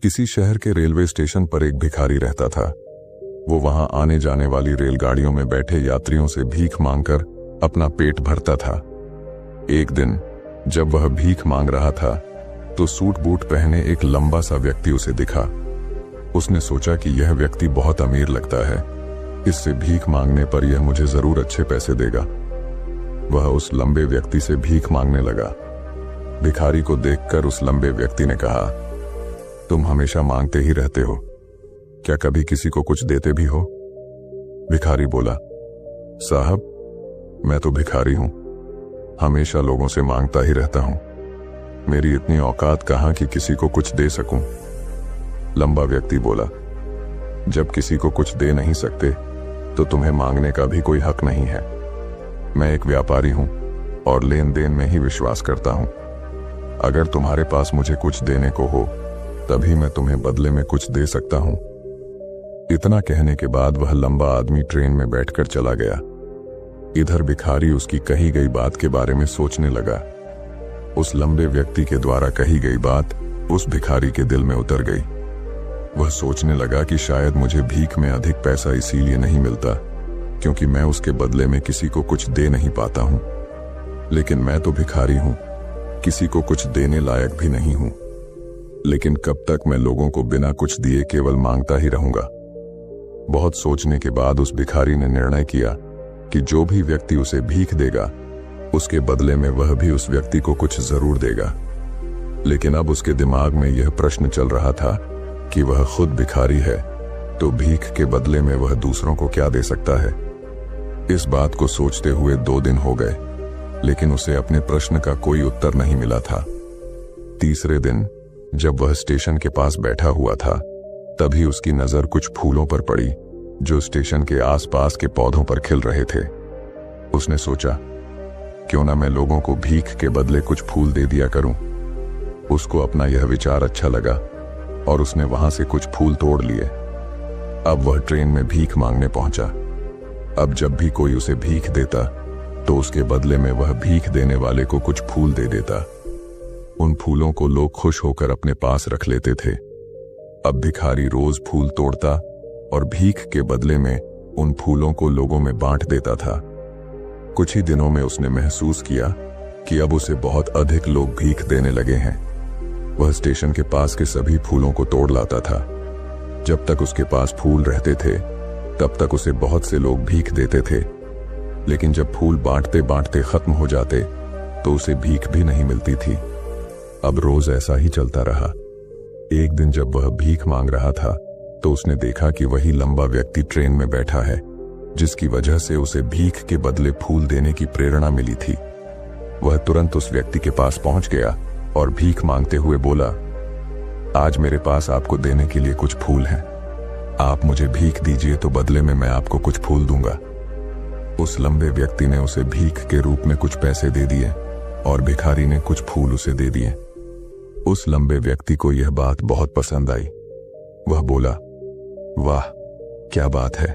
किसी शहर के रेलवे स्टेशन पर एक भिखारी रहता था। वो वहां आने जाने वाली रेलगाड़ियों में बैठे यात्रियों से भीख मांगकर अपना पेट भरता था। एक दिन जब वह भीख मांग रहा था तो सूट बूट पहने एक लंबा सा व्यक्ति उसे दिखा। उसने सोचा कि यह व्यक्ति बहुत अमीर लगता है, इससे भीख मांगने पर यह मुझे जरूर अच्छे पैसे देगा। वह उस लंबे व्यक्ति से भीख मांगने लगा। भिखारी को देखकर उस लंबे व्यक्ति ने कहा, तुम हमेशा मांगते ही रहते हो, क्या कभी किसी को कुछ देते भी हो? भिखारी बोला, साहब मैं तो भिखारी हूं, हमेशा लोगों से मांगता ही रहता हूं, मेरी इतनी औकात कहां कि किसी को कुछ दे सकूं। लंबा व्यक्ति बोला, जब किसी को कुछ दे नहीं सकते तो तुम्हें मांगने का भी कोई हक नहीं है। मैं एक व्यापारी हूं और लेन देन में ही विश्वास करता हूं। अगर तुम्हारे पास मुझे कुछ देने को हो तभी मैं तुम्हें बदले में कुछ दे सकता हूं। इतना कहने के बाद वह लंबा आदमी ट्रेन में बैठकर चला गया। इधर भिखारी उसकी कही गई बात के बारे में सोचने लगा। उस लंबे व्यक्ति के द्वारा कही गई बात उस भिखारी के दिल में उतर गई। वह सोचने लगा कि शायद मुझे भीख में अधिक पैसा इसीलिए नहीं मिलता क्योंकि मैं उसके बदले में किसी को कुछ दे नहीं पाता हूं। लेकिन मैं तो भिखारी हूं, किसी को कुछ देने लायक भी नहीं हूं। लेकिन कब तक मैं लोगों को बिना कुछ दिए केवल मांगता ही रहूंगा? बहुत सोचने के बाद उस भिखारी ने निर्णय किया कि जो भी व्यक्ति उसे भीख देगा उसके बदले में वह भी उस व्यक्ति को कुछ जरूर देगा। लेकिन अब उसके दिमाग में यह प्रश्न चल रहा था कि वह खुद भिखारी है तो भीख के बदले में वह दूसरों को क्या दे सकता है। इस बात को सोचते हुए 2 दिन हो गए, लेकिन उसे अपने प्रश्न का कोई उत्तर नहीं मिला था। तीसरे दिन जब वह स्टेशन के पास बैठा हुआ था तभी उसकी नजर कुछ फूलों पर पड़ी जो स्टेशन के आसपास के पौधों पर खिल रहे थे। उसने सोचा, क्यों ना मैं लोगों को भीख के बदले कुछ फूल दे दिया करूं। उसको अपना यह विचार अच्छा लगा और उसने वहां से कुछ फूल तोड़ लिए। अब वह ट्रेन में भीख मांगने पहुंचा। अब जब भी कोई उसे भीख देता तो उसके बदले में वह भीख देने वाले को कुछ फूल दे देता। उन फूलों को लोग खुश होकर अपने पास रख लेते थे। अब भिखारी रोज फूल तोड़ता और भीख के बदले में उन फूलों को लोगों में बांट देता था। कुछ ही दिनों में उसने महसूस किया कि अब उसे बहुत अधिक लोग भीख देने लगे हैं। वह स्टेशन के पास के सभी फूलों को तोड़ लाता था। जब तक उसके पास फूल रहते थे तब तक उसे बहुत से लोग भीख देते थे, लेकिन जब फूल बांटते बांटते खत्म हो जाते तो उसे भीख भी नहीं मिलती थी। अब रोज ऐसा ही चलता रहा। एक दिन जब वह भीख मांग रहा था तो उसने देखा कि वही लंबा व्यक्ति ट्रेन में बैठा है जिसकी वजह से उसे भीख के बदले फूल देने की प्रेरणा मिली थी। वह तुरंत उस व्यक्ति के पास पहुंच गया और भीख मांगते हुए बोला, आज मेरे पास आपको देने के लिए कुछ फूल हैं, आप मुझे भीख दीजिए तो बदले में मैं आपको कुछ फूल दूंगा। उस लंबे व्यक्ति ने उसे भीख के रूप में कुछ पैसे दे दिए और भिखारी ने कुछ फूल उसे दे दिए। उस लंबे व्यक्ति को यह बात बहुत पसंद आई। वह बोला, वाह क्या बात है,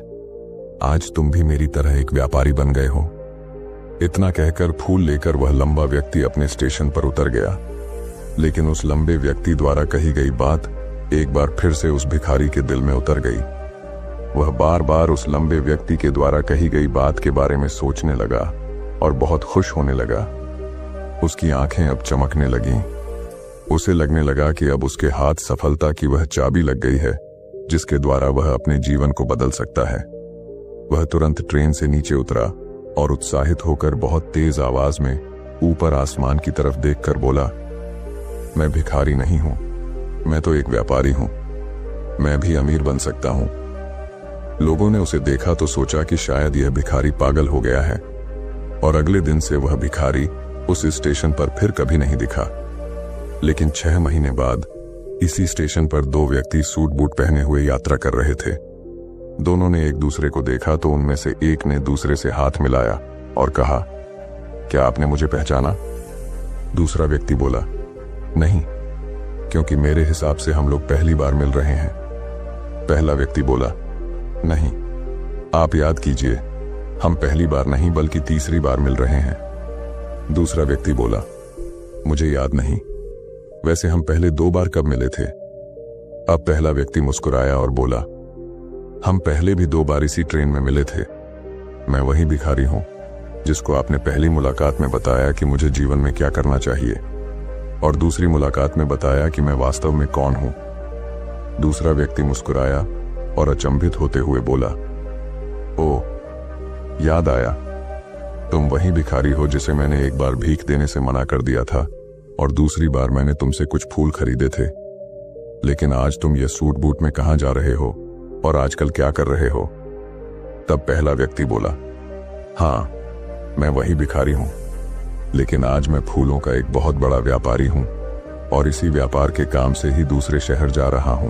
आज तुम भी मेरी तरह एक व्यापारी बन गए हो। इतना कहकर फूल लेकर वह लंबा व्यक्ति अपने स्टेशन पर उतर गया। लेकिन उस लंबे व्यक्ति द्वारा कही गई बात एक बार फिर से उस भिखारी के दिल में उतर गई। वह बार बार उस लंबे व्यक्ति के द्वारा कही गई बात के बारे में सोचने लगा और बहुत खुश होने लगा। उसकी आंखें अब चमकने लगीं। उसे लगने लगा कि अब उसके हाथ सफलता की वह चाबी लग गई है जिसके द्वारा वह अपने जीवन को बदल सकता है। वह तुरंत ट्रेन से नीचे उतरा और उत्साहित होकर बहुत तेज आवाज में ऊपर आसमान की तरफ देखकर बोला, मैं भिखारी नहीं हूं, मैं तो एक व्यापारी हूं, मैं भी अमीर बन सकता हूं। लोगों ने उसे देखा तो सोचा कि शायद यह भिखारी पागल हो गया है और अगले दिन से वह भिखारी उस स्टेशन पर फिर कभी नहीं दिखा। लेकिन 6 महीने बाद इसी स्टेशन पर 2 व्यक्ति सूट बूट पहने हुए यात्रा कर रहे थे। दोनों ने एक दूसरे को देखा तो उनमें से एक ने दूसरे से हाथ मिलाया और कहा, क्या आपने मुझे पहचाना? दूसरा व्यक्ति बोला, नहीं, क्योंकि मेरे हिसाब से हम लोग पहली बार मिल रहे हैं। पहला व्यक्ति बोला, नहीं, आप याद कीजिए, हम पहली बार नहीं बल्कि तीसरी बार मिल रहे हैं। दूसरा व्यक्ति बोला, मुझे याद नहीं, वैसे हम पहले 2 बार कब मिले थे? अब पहला व्यक्ति मुस्कुराया और बोला, हम पहले भी 2 बार इसी ट्रेन में मिले थे। मैं वही भिखारी हूं जिसको आपने पहली मुलाकात में बताया कि मुझे जीवन में क्या करना चाहिए, और दूसरी मुलाकात में बताया कि मैं वास्तव में कौन हूं। दूसरा व्यक्ति मुस्कुराया और अचंभित होते हुए बोला, ओ, याद आया, तुम वही भिखारी हो जिसे मैंने एक बार भीख देने से मना कर दिया था और दूसरी बार मैंने तुमसे कुछ फूल खरीदे थे। लेकिन आज तुम ये सूट बूट में कहां जा रहे हो और आजकल क्या कर रहे हो? तब पहला व्यक्ति बोला, हाँ, मैं वही भिखारी हूं, लेकिन आज मैं फूलों का एक बहुत बड़ा व्यापारी हूं और इसी व्यापार के काम से ही दूसरे शहर जा रहा हूं।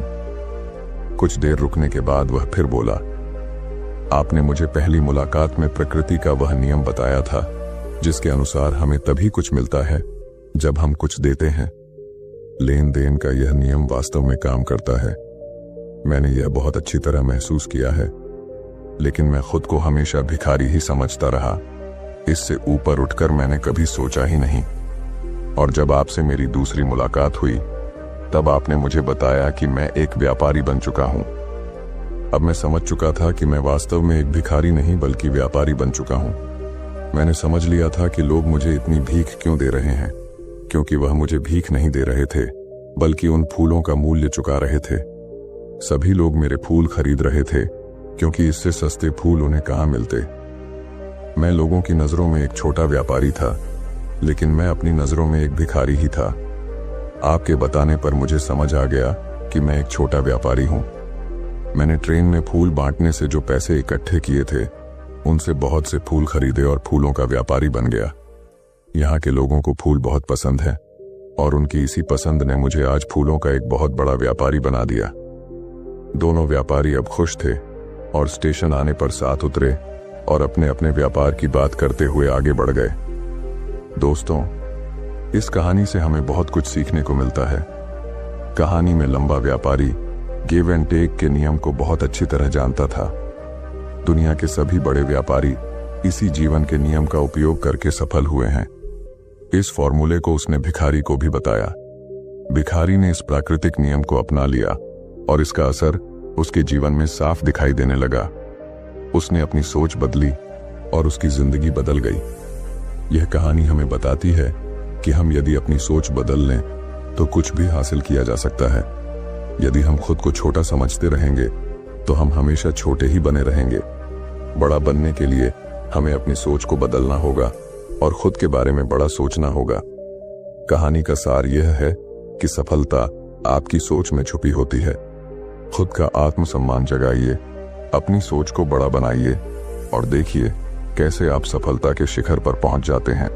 कुछ देर रुकने के बाद वह फिर बोला, आपने मुझे पहली मुलाकात में प्रकृति का वह नियम बताया था जिसके अनुसार हमें तभी कुछ मिलता है जब हम कुछ देते हैं। लेन देन का यह नियम वास्तव में काम करता है। मैंने यह बहुत अच्छी तरह महसूस किया है, लेकिन मैं खुद को हमेशा भिखारी ही समझता रहा। इससे ऊपर उठकर मैंने कभी सोचा ही नहीं। और जब आपसे मेरी दूसरी मुलाकात हुई तब आपने मुझे बताया कि मैं एक व्यापारी बन चुका हूं। अब मैं समझ चुका था कि मैं वास्तव में एक भिखारी नहीं बल्कि व्यापारी बन चुका हूं। मैंने समझ लिया था कि लोग मुझे इतनी भीख क्यों दे रहे हैं, क्योंकि वह मुझे भीख नहीं दे रहे थे बल्कि उन फूलों का मूल्य चुका रहे थे। सभी लोग मेरे फूल खरीद रहे थे क्योंकि इससे सस्ते फूल उन्हें कहां मिलते। मैं लोगों की नजरों में एक छोटा व्यापारी था, लेकिन मैं अपनी नजरों में एक भिखारी ही था। आपके बताने पर मुझे समझ आ गया कि मैं एक छोटा व्यापारी हूं। मैंने ट्रेन में फूल बांटने से जो पैसे इकट्ठे किए थे उनसे बहुत से फूल खरीदे और फूलों का व्यापारी बन गया। यहाँ के लोगों को फूल बहुत पसंद है और उनकी इसी पसंद ने मुझे आज फूलों का एक बहुत बड़ा व्यापारी बना दिया। दोनों व्यापारी अब खुश थे और स्टेशन आने पर साथ उतरे और अपने अपने व्यापार की बात करते हुए आगे बढ़ गए। दोस्तों, इस कहानी से हमें बहुत कुछ सीखने को मिलता है। कहानी में लंबा व्यापारी गिव एंड टेक के नियम को बहुत अच्छी तरह जानता था। दुनिया के सभी बड़े व्यापारी इसी जीवन के नियम का उपयोग करके सफल हुए हैं। इस फॉर्मूले को उसने भिखारी को भी बताया। भिखारी ने इस प्राकृतिक नियम को अपना लिया और इसका असर उसके जीवन में साफ दिखाई देने लगा। उसने अपनी सोच बदली और उसकी जिंदगी बदल गई। यह कहानी हमें बताती है कि हम यदि अपनी सोच बदल लें तो कुछ भी हासिल किया जा सकता है। यदि हम खुद को छोटा समझते रहेंगे तो हम हमेशा छोटे ही बने रहेंगे। बड़ा बनने के लिए हमें अपनी सोच को बदलना होगा और खुद के बारे में बड़ा सोचना होगा। कहानी का सार यह है कि सफलता आपकी सोच में छुपी होती है। खुद का आत्मसम्मान जगाइए, अपनी सोच को बड़ा बनाइए और देखिए कैसे आप सफलता के शिखर पर पहुंच जाते हैं।